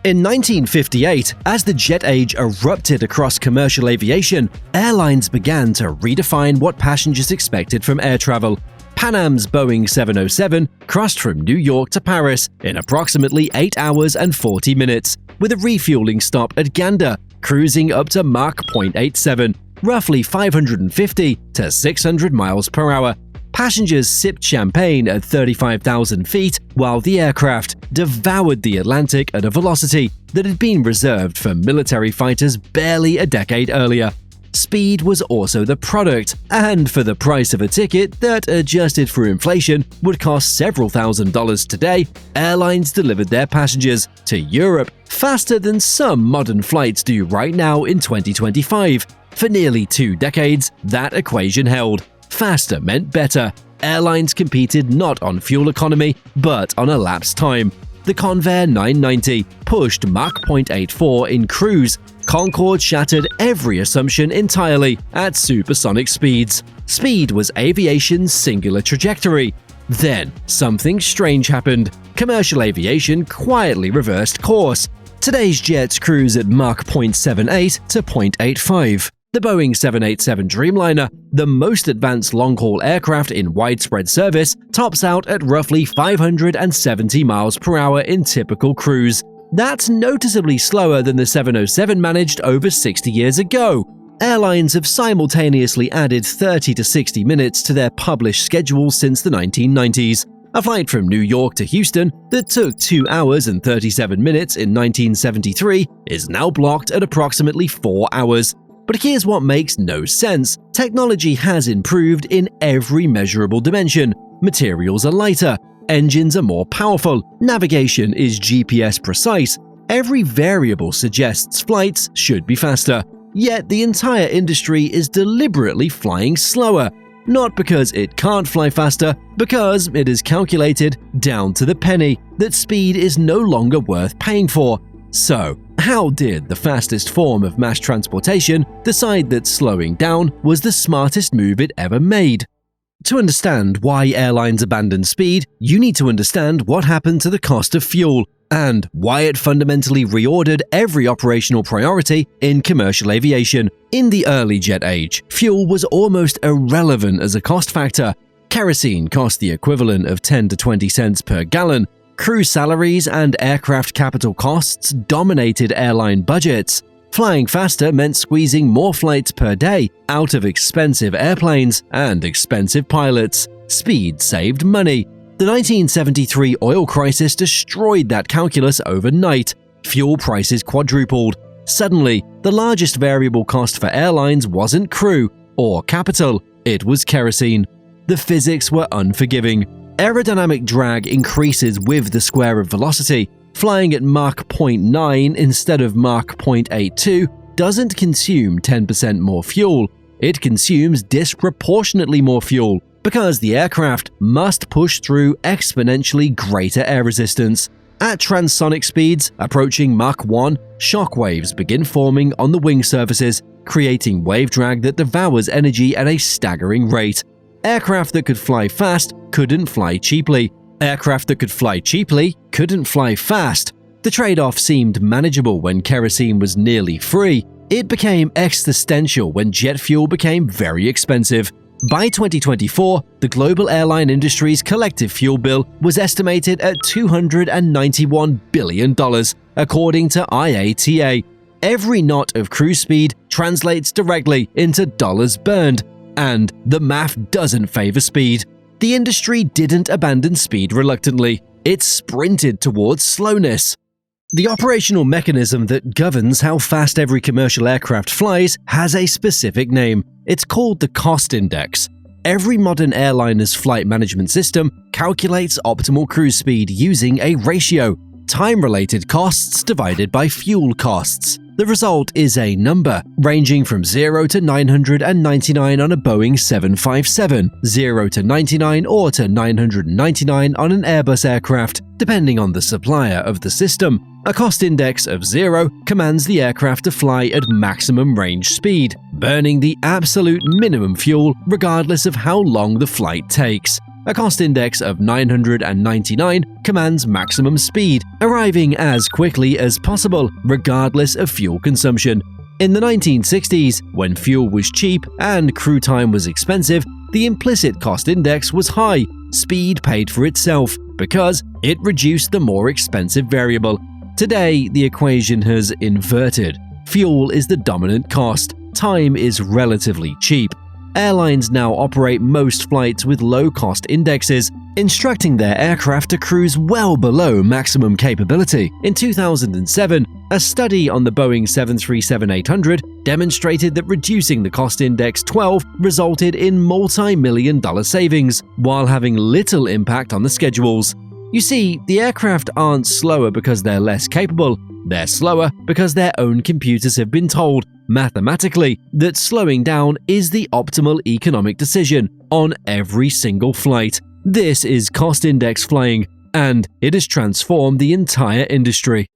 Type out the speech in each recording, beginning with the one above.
In 1958, as the jet age erupted across commercial aviation, airlines began to redefine what passengers expected from air travel. Pan Am's Boeing 707 crossed from New York to Paris in approximately 8 hours and 40 minutes, with a refueling stop at Gander, cruising up to Mach 0.87, roughly 550 to 600 miles per hour. Passengers sipped champagne at 35,000 feet, while the aircraft devoured the Atlantic at a velocity that had been reserved for military fighters barely a decade earlier. Speed was also the product, and for the price of a ticket that, adjusted for inflation, would cost several $1,000s today, airlines delivered their passengers to Europe faster than some modern flights do right now in 2025. For nearly 2 decades, that equation held. Faster meant better. Airlines competed not on fuel economy, but on elapsed time. The Convair 990 pushed Mach 0.84 in cruise. Concorde shattered every assumption entirely at supersonic speeds. Speed was aviation's singular trajectory. Then, something strange happened. Commercial aviation quietly reversed course. Today's jets cruise at Mach 0.78 to 0.85. The Boeing 787 Dreamliner, the most advanced long-haul aircraft in widespread service, tops out at roughly 570 miles per hour in typical cruise. That's noticeably slower than the 707 managed over 60 years ago. Airlines have simultaneously added 30 to 60 minutes to their published schedules since the 1990s. A flight from New York to Houston that took 2 hours and 37 minutes in 1973 is now blocked at approximately 4 hours. But here's what makes no sense. Technology has improved in every measurable dimension. Materials are lighter, engines are more powerful, navigation is GPS precise. Every variable suggests flights should be faster. Yet the entire industry is deliberately flying slower. Not because it can't fly faster, because it is calculated down to the penny that speed is no longer worth paying for. So, how did the fastest form of mass transportation decide that slowing down was the smartest move it ever made? To understand why airlines abandoned speed, you need to understand what happened to the cost of fuel and why it fundamentally reordered every operational priority in commercial aviation. In the early jet age, fuel was almost irrelevant as a cost factor. Kerosene cost the equivalent of 10 to 20 cents per gallon. Crew salaries and aircraft capital costs dominated airline budgets. Flying faster meant squeezing more flights per day out of expensive airplanes and expensive pilots. Speed saved money. The 1973 oil crisis destroyed that calculus overnight. Fuel prices quadrupled. Suddenly, the largest variable cost for airlines wasn't crew or capital, it was kerosene. The physics were unforgiving. Aerodynamic drag increases with the square of velocity. Flying at Mach 0.9 instead of Mach 0.82 doesn't consume 10% more fuel. It consumes disproportionately more fuel because the aircraft must push through exponentially greater air resistance. At transonic speeds approaching Mach 1, shock waves begin forming on the wing surfaces, creating wave drag that devours energy at a staggering rate. Aircraft that could fly fast couldn't fly cheaply. Aircraft that could fly cheaply couldn't fly fast. The trade-off seemed manageable when kerosene was nearly free. It became existential when jet fuel became very expensive. By 2024, the global airline industry's collective fuel bill was estimated at $291 billion, according to IATA. Every knot of cruise speed translates directly into dollars burned. And the math doesn't favor speed. The industry didn't abandon speed reluctantly. It sprinted towards slowness. The operational mechanism that governs how fast every commercial aircraft flies has a specific name. It's called the cost index. Every modern airliner's flight management system calculates optimal cruise speed using a ratio: time-related costs divided by fuel costs. The result is a number ranging from 0 to 999 on a Boeing 757, 0 to 99 or to 999 on an Airbus aircraft, depending on the supplier of the system. A cost index of 0 commands the aircraft to fly at maximum range speed, burning the absolute minimum fuel regardless of how long the flight takes. A cost index of 999 commands maximum speed, arriving as quickly as possible, regardless of fuel consumption. In the 1960s, when fuel was cheap and crew time was expensive, the implicit cost index was high. Speed paid for itself because it reduced the more expensive variable. Today, the equation has inverted. Fuel is the dominant cost. Time is relatively cheap. Airlines now operate most flights with low-cost indexes, instructing their aircraft to cruise well below maximum capability. In 2007, a study on the Boeing 737-800 demonstrated that reducing the cost index 12 resulted in multi-million-dollar savings, while having little impact on the schedules. You see, the aircraft aren't slower because they're less capable. They're slower because their own computers have been told, mathematically, that slowing down is the optimal economic decision on every single flight. This is cost index flying, and it has transformed the entire industry.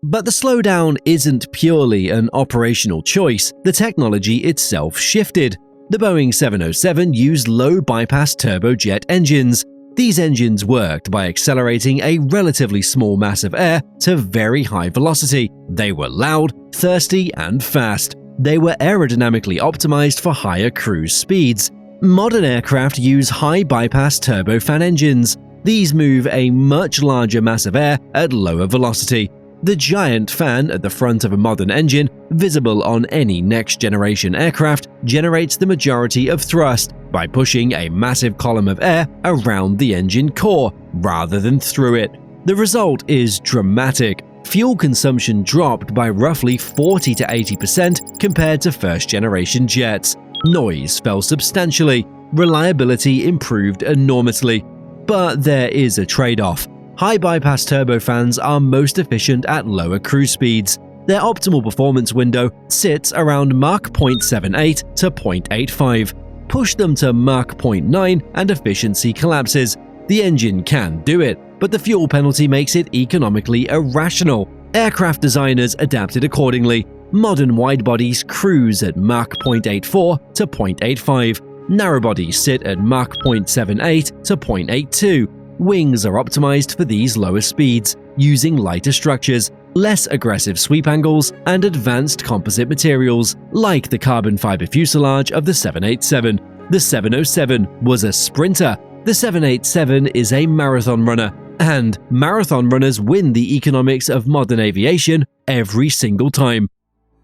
But the slowdown isn't purely an operational choice. The technology itself shifted. The Boeing 707 used low-bypass turbojet engines. These engines worked by accelerating a relatively small mass of air to very high velocity. They were loud, thirsty, and fast. They were aerodynamically optimized for higher cruise speeds. Modern aircraft use high-bypass turbofan engines. These move a much larger mass of air at lower velocity. The giant fan at the front of a modern engine, visible on any next-generation aircraft, generates the majority of thrust by pushing a massive column of air around the engine core rather than through it. The result is dramatic. Fuel consumption dropped by roughly 40 to 80% compared to first-generation jets. Noise fell substantially. Reliability improved enormously. But there is a trade-off. High-bypass turbofans are most efficient at lower cruise speeds. Their optimal performance window sits around Mach 0.78 to 0.85. Push them to Mach 0.9 and efficiency collapses. The engine can do it, but the fuel penalty makes it economically irrational. Aircraft designers adapted accordingly. Modern widebodies cruise at Mach 0.84 to 0.85. Narrowbodies sit at Mach 0.78 to 0.82. Wings are optimized for these lower speeds, using lighter structures, less aggressive sweep angles, and advanced composite materials, like the carbon fiber fuselage of the 787. The 707 was a sprinter. The 787 is a marathon runner, and marathon runners win the economics of modern aviation every single time.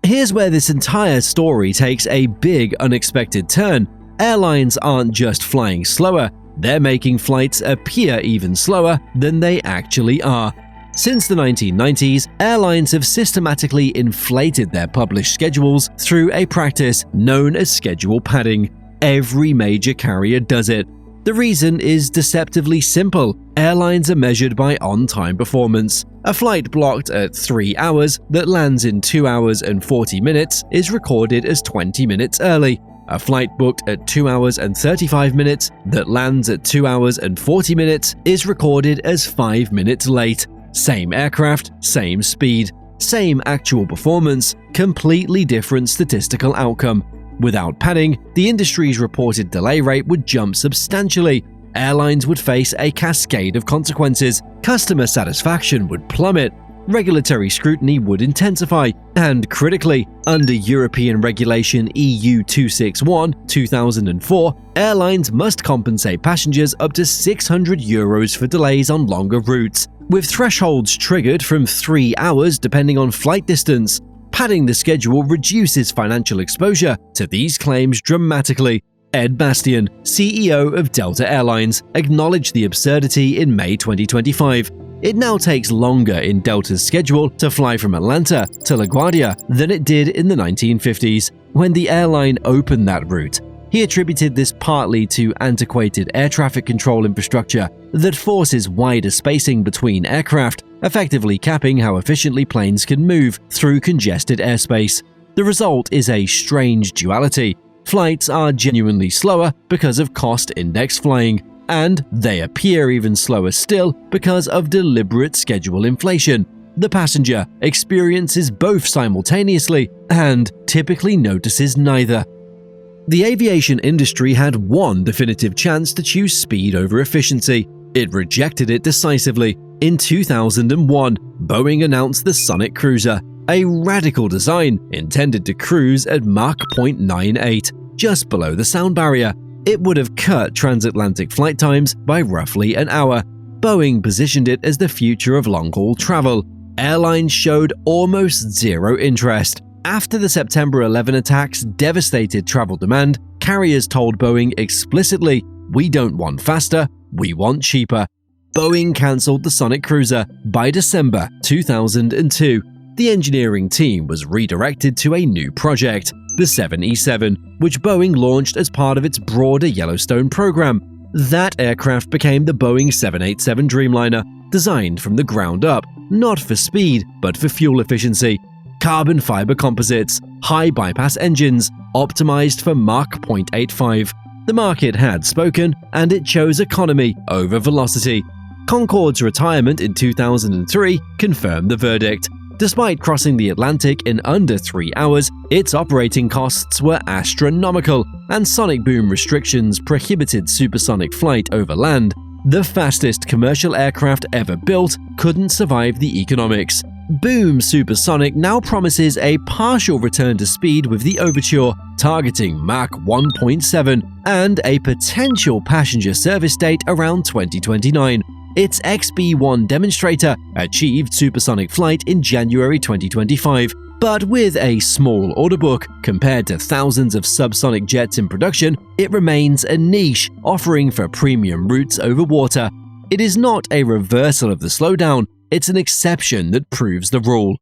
Here's where this entire story takes a big unexpected turn. Airlines aren't just flying slower, they're making flights appear even slower than they actually are. Since the 1990s, airlines have systematically inflated their published schedules through a practice known as schedule padding. Every major carrier does it. The reason is deceptively simple. Airlines are measured by on-time performance. A flight blocked at 3 hours that lands in 2 hours and 40 minutes is recorded as 20 minutes early. A flight booked at 2 hours and 35 minutes that lands at 2 hours and 40 minutes is recorded as 5 minutes late. Same aircraft, same speed, same actual performance, completely different statistical outcome. Without padding, the industry's reported delay rate would jump substantially. Airlines would face a cascade of consequences. Customer satisfaction would plummet. Regulatory scrutiny would intensify, and critically, under European Regulation EU 261/2004, airlines must compensate passengers up to €600 for delays on longer routes, with thresholds triggered from 3 hours depending on flight distance. Padding the schedule reduces financial exposure to these claims dramatically. Ed Bastian, CEO of Delta Airlines, acknowledged the absurdity in May 2025. It now takes longer in Delta's schedule to fly from Atlanta to LaGuardia than it did in the 1950s, when the airline opened that route. He attributed this partly to antiquated air traffic control infrastructure that forces wider spacing between aircraft, effectively capping how efficiently planes can move through congested airspace. The result is a strange duality. Flights are genuinely slower because of cost index flying, and they appear even slower still because of deliberate schedule inflation. The passenger experiences both simultaneously and typically notices neither. The aviation industry had one definitive chance to choose speed over efficiency. It rejected it decisively. In 2001, Boeing announced the Sonic Cruiser, a radical design intended to cruise at Mach 0.98, just below the sound barrier. It would have cut transatlantic flight times by roughly an hour. Boeing positioned it as the future of long-haul travel. Airlines showed almost zero interest. After the September 11 attacks devastated travel demand, carriers told Boeing explicitly, "We don't want faster, we want cheaper." Boeing cancelled the Sonic Cruiser by December 2002. The engineering team was redirected to a new project, the 787, which Boeing launched as part of its broader Yellowstone program. That aircraft became the Boeing 787 Dreamliner, designed from the ground up, not for speed, but for fuel efficiency. Carbon fiber composites, high bypass engines, optimized for Mach 0.85. The market had spoken, and it chose economy over velocity. Concorde's retirement in 2003 confirmed the verdict. Despite crossing the Atlantic in under 3 hours, its operating costs were astronomical, and sonic boom restrictions prohibited supersonic flight over land. The fastest commercial aircraft ever built couldn't survive the economics. Boom Supersonic now promises a partial return to speed with the Overture, targeting Mach 1.7, and a potential passenger service date around 2029. Its XB-1 demonstrator achieved supersonic flight in January 2025, but with a small order book compared to thousands of subsonic jets in production, it remains a niche, offering for premium routes over water. It is not a reversal of the slowdown, it's an exception that proves the rule.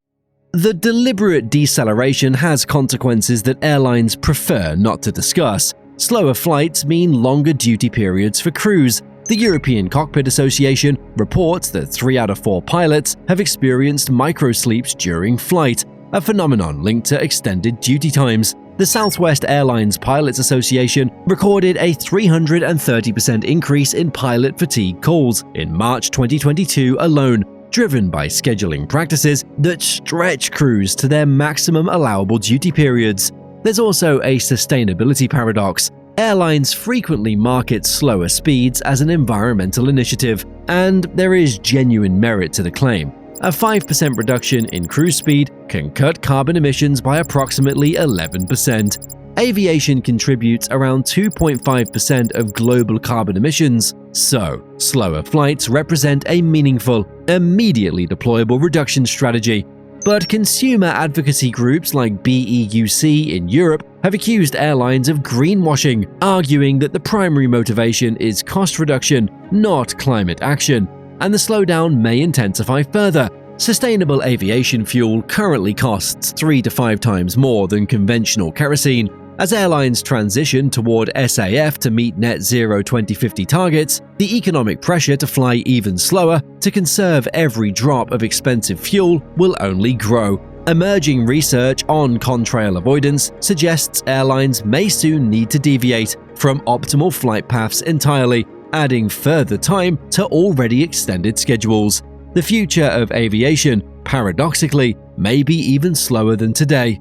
The deliberate deceleration has consequences that airlines prefer not to discuss. Slower flights mean longer duty periods for crews. The European Cockpit Association reports that 3 out of 4 pilots have experienced microsleeps during flight, a phenomenon linked to extended duty times. The Southwest Airlines Pilots Association recorded a 330% increase in pilot fatigue calls in March 2022 alone, driven by scheduling practices that stretch crews to their maximum allowable duty periods. There's also a sustainability paradox. Airlines frequently market slower speeds as an environmental initiative, and there is genuine merit to the claim. A 5% reduction in cruise speed can cut carbon emissions by approximately 11%. Aviation contributes around 2.5% of global carbon emissions, so slower flights represent a meaningful, immediately deployable reduction strategy. But consumer advocacy groups like BEUC in Europe have accused airlines of greenwashing, arguing that the primary motivation is cost reduction, not climate action, and the slowdown may intensify further. Sustainable aviation fuel currently costs 3 to 5 times more than conventional kerosene. As airlines transition toward SAF to meet net zero 2050 targets, the economic pressure to fly even slower to conserve every drop of expensive fuel will only grow. Emerging research on contrail avoidance suggests airlines may soon need to deviate from optimal flight paths entirely, adding further time to already extended schedules. The future of aviation, paradoxically, may be even slower than today.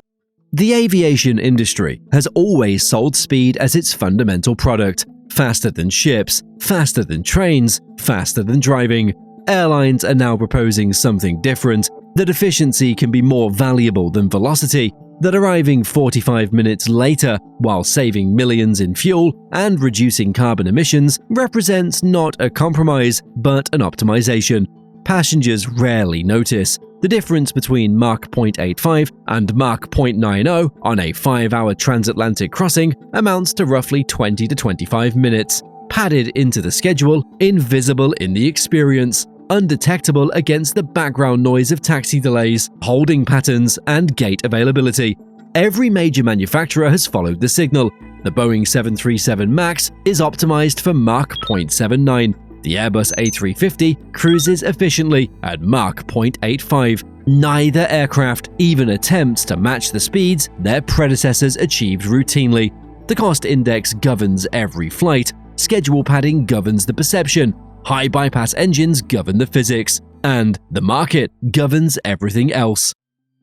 The aviation industry has always sold speed as its fundamental product. Faster than ships, faster than trains, faster than driving. Airlines are now proposing something different, that efficiency can be more valuable than velocity, that arriving 45 minutes later while saving millions in fuel and reducing carbon emissions represents not a compromise but an optimization. Passengers rarely notice. The difference between Mach 0.85 and Mach 0.90 on a 5-hour transatlantic crossing amounts to roughly 20 to 25 minutes, padded into the schedule, invisible in the experience, undetectable against the background noise of taxi delays, holding patterns, and gate availability. Every major manufacturer has followed the signal. The Boeing 737 MAX is optimized for Mach 0.79. The Airbus A350 cruises efficiently at Mach 0.85. Neither aircraft even attempts to match the speeds their predecessors achieved routinely. The cost index governs every flight, schedule padding governs the perception, high bypass engines govern the physics, and the market governs everything else.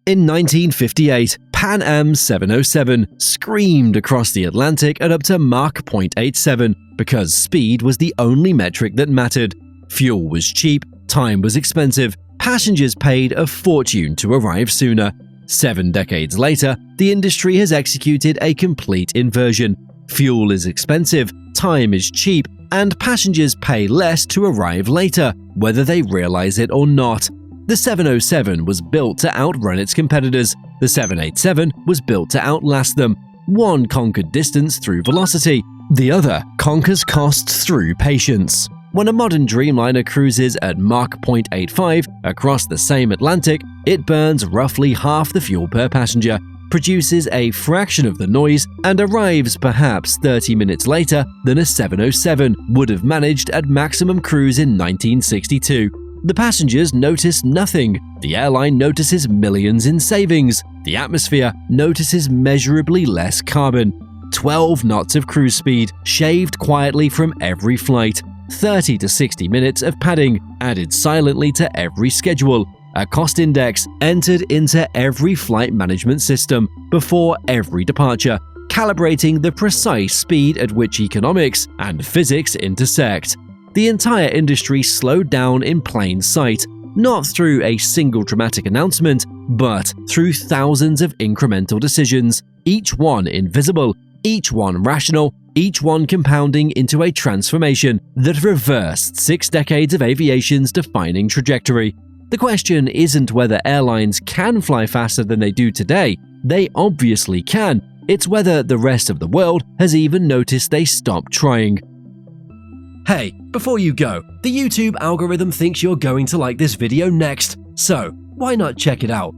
In 1958, Pan Am 707 screamed across the Atlantic at up to Mach 0.87 because speed was the only metric that mattered. Fuel was cheap, time was expensive, passengers paid a fortune to arrive sooner. 7 decades later, the industry has executed a complete inversion. Fuel is expensive, time is cheap, and passengers pay less to arrive later, whether they realize it or not. The 707 was built to outrun its competitors. The 787 was built to outlast them. One conquered distance through velocity. The other conquers costs through patience. When a modern Dreamliner cruises at Mach 0.85 across the same Atlantic, it burns roughly half the fuel per passenger, produces a fraction of the noise, and arrives perhaps 30 minutes later than a 707 would have managed at maximum cruise in 1962. The passengers notice nothing. The airline notices millions in savings. The atmosphere notices measurably less carbon. 12 knots of cruise speed shaved quietly from every flight. 30 to 60 minutes of padding added silently to every schedule. A cost index entered into every flight management system before every departure, calibrating the precise speed at which economics and physics intersect. The entire industry slowed down in plain sight, not through a single dramatic announcement, but through thousands of incremental decisions, each one invisible, each one rational, each one compounding into a transformation that reversed 6 decades of aviation's defining trajectory. The question isn't whether airlines can fly faster than they do today. They obviously can. It's whether the rest of the world has even noticed they stopped trying. Hey, before you go, the YouTube algorithm thinks you're going to like this video next, so why not check it out?